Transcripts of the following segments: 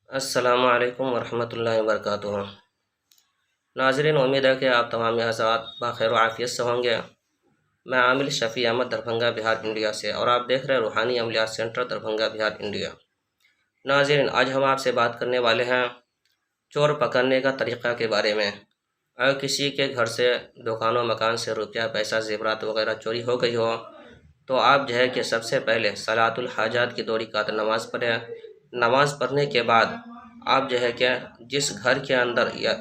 السلام علیکم ورحمۃ اللہ وبرکاتہ۔ ناظرین، امید ہے کہ آپ تمام حضرات بخیر و عافیت سے ہوں گے۔ میں عامل شفیع احمد دربھنگہ بہار انڈیا سے، اور آپ دیکھ رہے ہیں روحانی عملیات سینٹر دربھنگہ بہار انڈیا۔ ناظرین، آج ہم آپ سے بات کرنے والے ہیں چور پکڑنے کا طریقہ کے بارے میں۔ اگر کسی کے گھر سے، دکان و مکان سے روپیہ، پیسہ، زیورات وغیرہ چوری ہو گئی ہو تو آپ کہ سب سے پہلے صلاۃ الحاجات کی 2 رکعت نماز پڑھیں۔ نماز پڑھنے کے بعد آپ کہ جس گھر کے اندر یا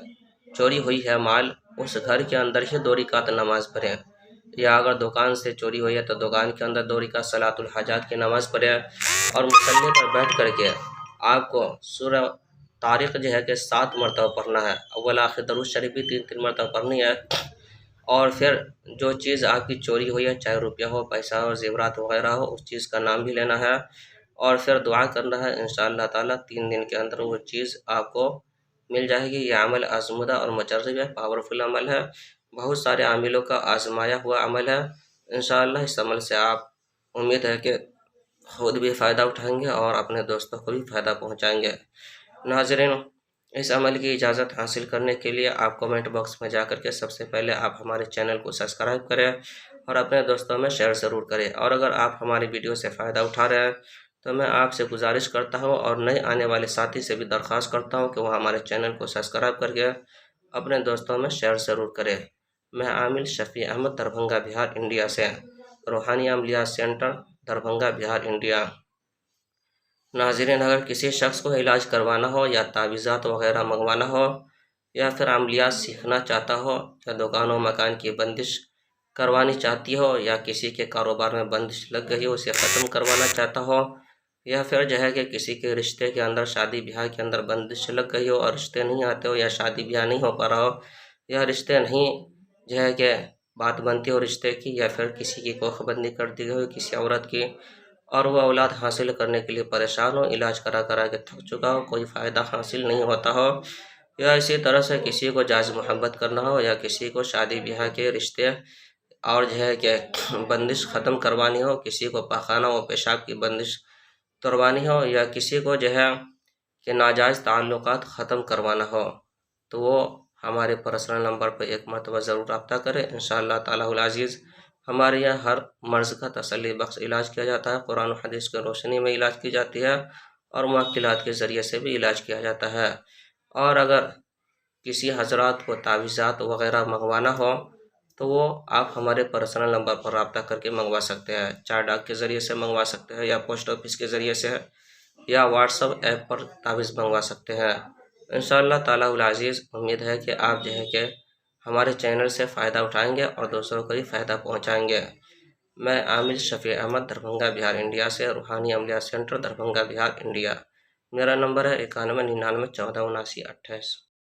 چوری ہوئی ہے مال، اس گھر کے اندر ہی 2 رکعت نماز پڑھیں، یا اگر دکان سے چوری ہوئی ہے تو دکان کے اندر 2 رکعت صلاۃ الحاجات کی نماز پڑھیں، اور مصلی پر بیٹھ کر کے آپ کو سورہ طارق کہ 7 مرتبہ پڑھنا ہے۔ اول آخر درود شریف بھی 3 مرتبہ پڑھنی ہے، اور پھر جو چیز آپ کی چوری ہوئی ہے، چاہے روپیہ ہو، پیسہ ہو، زیورات وغیرہ ہو، اس چیز کا نام بھی لینا ہے، اور پھر دعا کرنا ہے۔ انشاءاللہ تعالیٰ 3 دن کے اندر وہ چیز آپ کو مل جائے گی۔ یہ عمل آزمودہ اور مجرب ہے، پاورفل عمل ہے، بہت سارے عاملوں کا آزمایا ہوا عمل ہے۔ انشاءاللہ اس عمل سے آپ امید ہے کہ خود بھی فائدہ اٹھائیں گے اور اپنے دوستوں کو بھی فائدہ پہنچائیں گے۔ ناظرین، اس عمل کی اجازت حاصل کرنے کے لیے آپ کومنٹ باکس میں جا کر کے سب سے پہلے آپ ہمارے چینل کو سبسکرائب کریں اور اپنے دوستوں میں شیئر ضرور کریں۔ اور اگر آپ ہماری ویڈیو سے فائدہ اٹھا رہے ہیں تو میں آپ سے گزارش کرتا ہوں اور نئے آنے والے ساتھی سے بھی درخواست کرتا ہوں کہ وہ ہمارے چینل کو سبسکرائب کر کے اپنے دوستوں میں شیئر ضرور کریں۔ میں عامل شفیع احمد دربھنگہ بہار انڈیا سے، روحانی عملیات سینٹر دربھنگہ بہار انڈیا۔ ناظرین، اگر کسی شخص کو علاج کروانا ہو یا تعویذات وغیرہ منگوانا ہو، یا پھر عملیات سیکھنا چاہتا ہو، یا دکان و مکان کی بندش کروانی چاہتی ہو، یا کسی کے کاروبار میں بندش لگ گئی ہو اسے ختم کروانا چاہتا ہو، یا پھر کہ کسی کے رشتے کے اندر، شادی بیاہ کے اندر بندش لگ گئی ہو اور رشتے نہیں آتے ہو، یا شادی بیاہ نہیں ہو پا رہا ہو، یا رشتے نہیں کہ بات بنتی ہو رشتے کی، یا پھر کسی کی کوکھ بندی کر دی گئی ہو کسی عورت کی، اور وہ اولاد حاصل کرنے کے لیے پریشان ہو، علاج کرا کرا کے تھک چکا ہو، کوئی فائدہ حاصل نہیں ہوتا ہو، یا اسی طرح سے کسی کو جائز محبت کرنا ہو، یا کسی کو شادی بیاہ کے رشتے اور کہ بندش ختم کروانی ہو، کسی کو پاخانہ و پیشاب کی بندش توڑوانی ہو، یا کسی کو کہ ناجائز تعلقات ختم کروانا ہو، تو وہ ہمارے پرسنل نمبر پہ 1 مرتبہ ضرور رابطہ کریں۔ انشاءاللہ تعالیٰ العزیز ہمارے یہاں ہر مرض کا تسلی بخش علاج کیا جاتا ہے، قرآن و حدیث کی روشنی میں علاج کی جاتی ہے، اور موکلات کے ذریعے سے بھی علاج کیا جاتا ہے۔ اور اگر کسی حضرات کو تعویذات وغیرہ منگوانا ہو تو وہ آپ ہمارے پرسنل نمبر پر رابطہ کر کے منگوا سکتے ہیں، چاہے ڈاک کے ذریعے سے منگوا سکتے ہیں، یا پوسٹ آفس کے ذریعے سے، یا واٹس ایپ پر تعویذ منگوا سکتے ہیں۔ انشاءاللہ تعالیٰ العزیز امید ہے کہ آپ کہ ہمارے چینل سے فائدہ اٹھائیں گے اور دوسروں کو بھی فائدہ پہنچائیں گے۔ میں عامل شفیع احمد دربھنگہ بہار انڈیا سے، روحانی عملیات سینٹر دربھنگہ بہار انڈیا۔ میرا نمبر ہے 9199147928۔